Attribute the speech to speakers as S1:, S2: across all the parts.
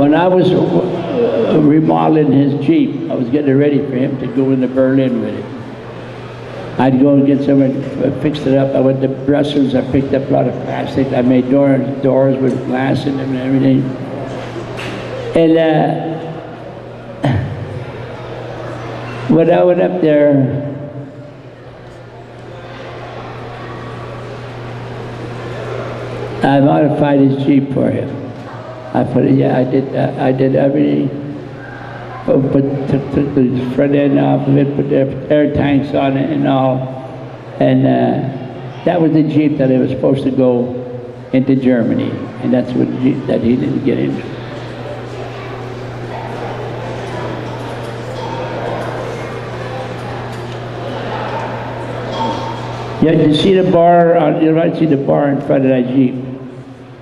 S1: when I was remodeling his Jeep, I was getting ready for him to go into Berlin with it. I'd go and get someone, fixed it up. I went to Brussels, I picked up a lot of plastic. I made doors with glass in them and everything. And when I went up there, I modified his Jeep for him. I put it, yeah, I did everything. Took the front end off of it, put the air tanks on it and all. And that was the Jeep that it was supposed to go into Germany. And that's what Jeep that he didn't get into. Yeah, you see the bar, you might see the bar in front of that Jeep.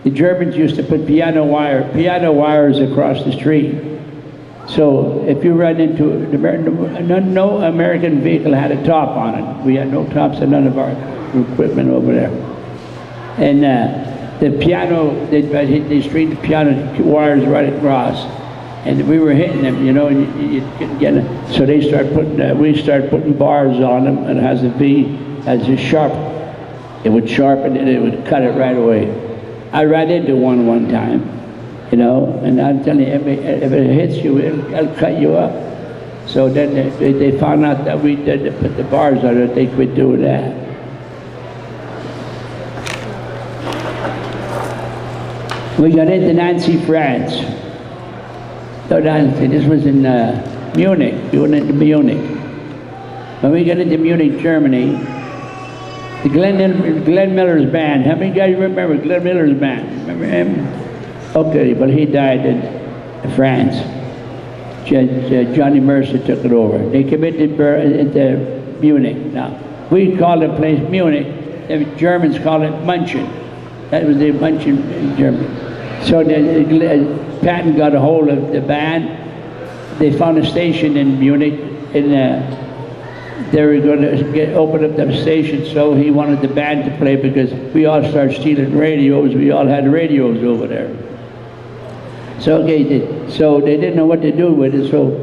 S1: The Germans used to put piano wires across the street. So if you run into, no American vehicle had a top on it. We had no tops on none of our equipment over there. And the piano, they street the piano wires right across. And we were hitting them, you know, and you couldn't get it. So they started putting, we started putting bars on them, and it has a V, as a sharp. It would sharpen it, it would cut it right away. I ran into one time. You know, and I'm telling you, if it hits you, it'll cut you up. So then they found out that we did put the bars on it, they quit doing that. We got into Nancy, France. No, Nancy, this was in Munich. We went into Munich. When we got into Munich, Germany, the Glenn Miller's band. How many guys remember Glenn Miller's band? Remember him? Okay, but he died in France. Johnny Mercer took it over. They came into Munich. Now, we call the place Munich. The Germans call it München. That was the München in Germany. So Patton got a hold of the band. They found a station in Munich, and they were going to open up the station. So he wanted the band to play because we all started stealing radios. We all had radios over there. So okay, so they didn't know what to do with it. So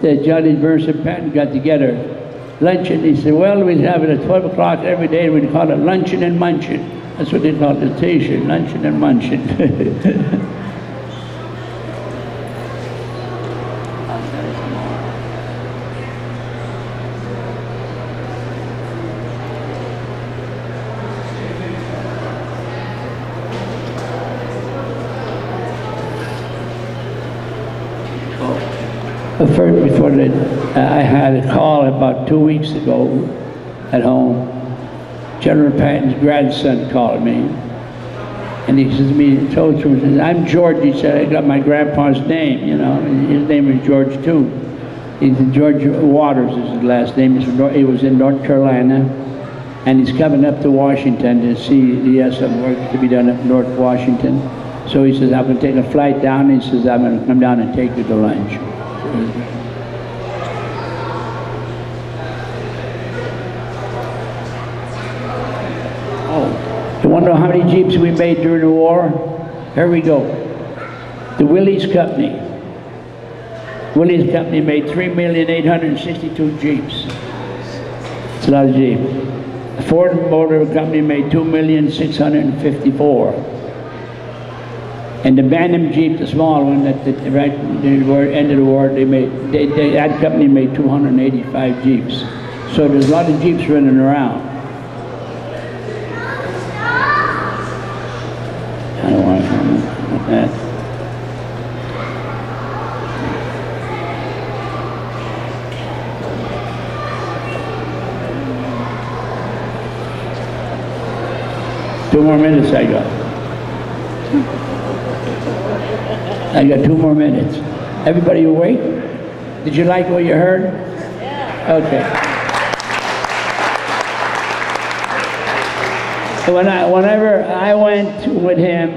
S1: Johnny Mercer and Patton got together, luncheon. He said, "Well, we'd have it at 12 o'clock every day. We'd call it Luncheon and Munchin." That's what they call the station, Luncheon and Munchin. First, before that, I had a call about 2 weeks ago at home. General Patton's grandson called me, and he says to me, he says, "I'm George." He said, "I got my grandpa's name, you know, and his name is George too." He's George Waters is his last name. He was in North Carolina, and he's coming up to Washington to see, he has some work to be done up in North Washington. So he says, "I'm going to take a flight down." He says, "I'm going to come down and take you to lunch." Oh, you want to know how many Jeeps we made during the war? Here we go. The Willys Company. Willys Company made 3,862 Jeeps. It's a lot of Jeeps. The Ford Motor Company made 2,654. And the Bantam Jeep, the small one, right at the end of the war, that company made 285 Jeeps. So there's a lot of Jeeps running around. I don't want to comment on that. Two more minutes I got. I got 2 more minutes. Everybody awake? Did you like what you heard? Yeah. Okay. Whenever I went with him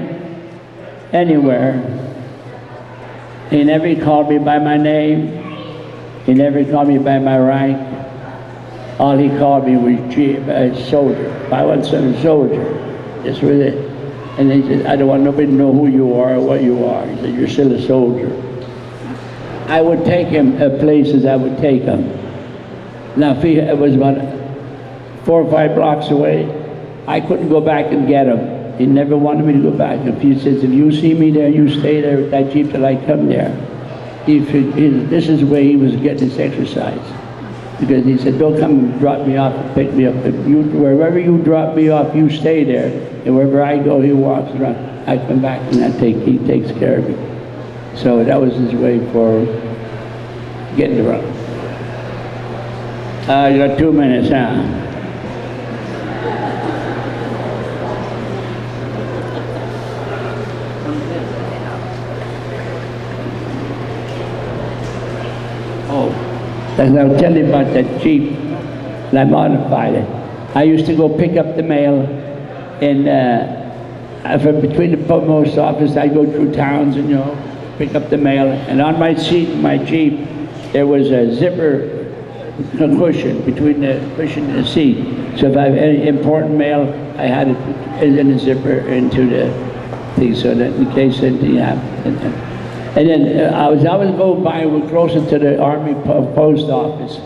S1: anywhere, he never called me by my name. He never called me by my rank. All he called me was soldier. I wasn't a soldier. This was it. And he said, I don't want nobody to know who you are or what you are. He said, you're still a soldier. I would take him places, I would take him. Now, if it was about 4 or 5 blocks away, I couldn't go back and get him. He never wanted me to go back. If he says, if you see me there, you stay there with that Jeep till I come there. This is where he was getting his exercise. Because he said, don't come and drop me off and pick me up. Wherever you drop me off, you stay there. And wherever I go, he walks around. I come back and he takes care of me. So that was his way for getting around. You got 2 minutes, huh? As I was telling you about that Jeep, and I modified it. I used to go pick up the mail, and from between the post office, I'd go through towns and, you know, pick up the mail. And on my seat in my Jeep, there was a zipper cushion between the cushion and the seat. So if I have any important mail, I had it in a zipper into the thing, so that in case anything happened. And then as I was going by, we're closer to the Army post office.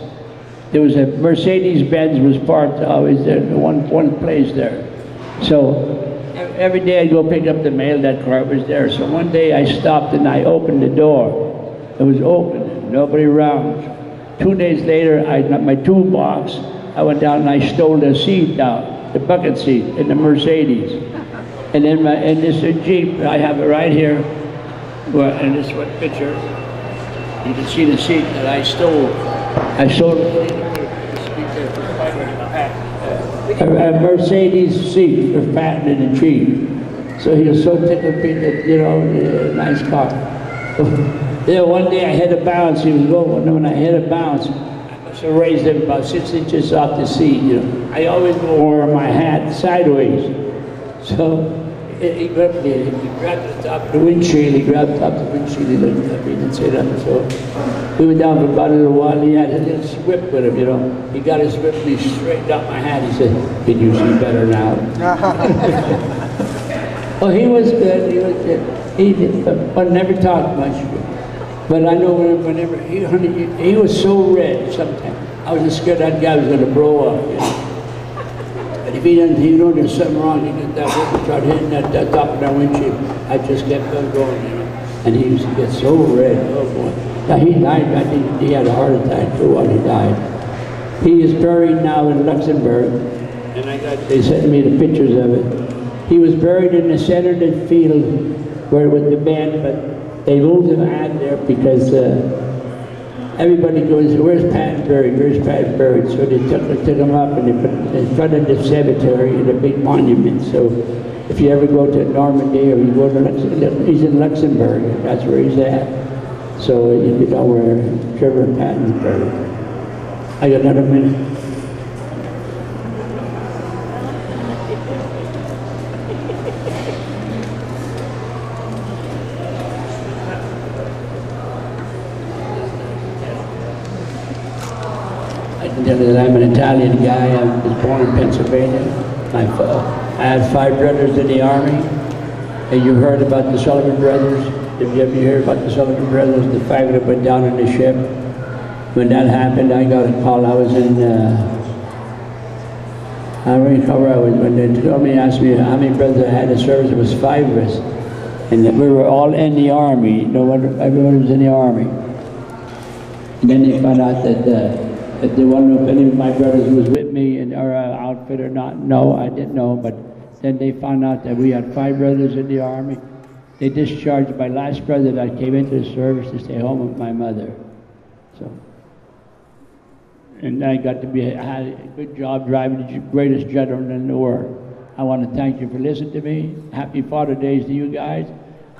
S1: There was a Mercedes-Benz was parked always there, one place there. So every day I'd go pick up the mail, that car was there. So one day I stopped and I opened the door. It was open, nobody around. 2 days later, I got my toolbox. I went down and I stole the seat down, the bucket seat in the Mercedes. And then in this Jeep, I have it right here. Well, and this one picture, you can see the seat that I stole. I stole a Mercedes seat for Patton in the Jeep. So he was so tickled pink that, you know, nice car. Then one day I hit a bounce. He was going, when I hit a bounce, I must have raised him about 6 inches off the seat. You know, I always wear my hat sideways. So he grabbed the top of the windshield, he looked at me and said that. So we went down for about a little while, and he had his whip with him, you know. He got his whip and he straightened out my hat. He said, can you see better now? Oh, he was good, he was good. He did, but never talked much. But I know whenever, he was so red sometimes. I was just scared that guy was going to blow up, you know. If he knew there's something wrong, he did that whip and started hitting that top of that windshield. I just kept on going, you know. And he used to get so red, oh boy. Now he died, I think he had a heart attack too while he died. He is buried now in Luxembourg, and they sent me the pictures of it. He was buried in the center of the field where with the band, but they moved him out there because everybody goes, where's Patton buried? Where's Patton buried? So they took him up and they put him in front of the cemetery in a big monument. So if you ever go to Normandy or you go to he's in Luxembourg, that's where he's at. So you know where General Patton's buried. I got another minute. I'm an Italian guy. I was born in Pennsylvania. I had 5 brothers in the Army. And you heard about the Sullivan Brothers. Have you ever heard about the Sullivan Brothers? The 5 that went down on the ship. When that happened, I got a call. I was in, I don't remember where I was. When they told me, asked me how many brothers I had in service, it was 5 of us. And we were all in the Army. No one, everyone was in the Army. And then they found out that they wanted to know if any of my brothers was with me in our outfit or not. No, I didn't know, but then they found out that we had 5 brothers in the Army. They discharged my last brother that came into the service to stay home with my mother. So, and I got to I had a good job driving the greatest general in the world. I want to thank you for listening to me. Happy Father Days to you guys.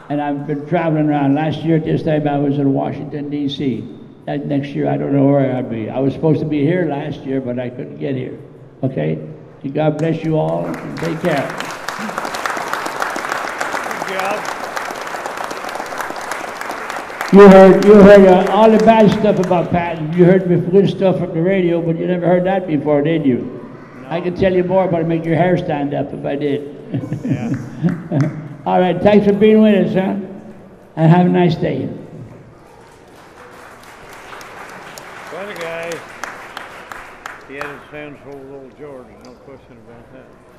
S1: And I've been traveling around. Last year at this time I was in Washington, D.C. That next year, I don't know where I'll be. I was supposed to be here last year, but I couldn't get here. Okay? So God bless you all, and take care. Good job. You heard all the bad stuff about Patton. You heard the good stuff from the radio, but you never heard that before, did you?
S2: No.
S1: I could tell you more, but it'd make your hair stand up if I did.
S2: Yeah.
S1: All right, thanks for being with us, huh? And have a nice day.
S2: Quite a guy. He had his hands full with old George, no question about that.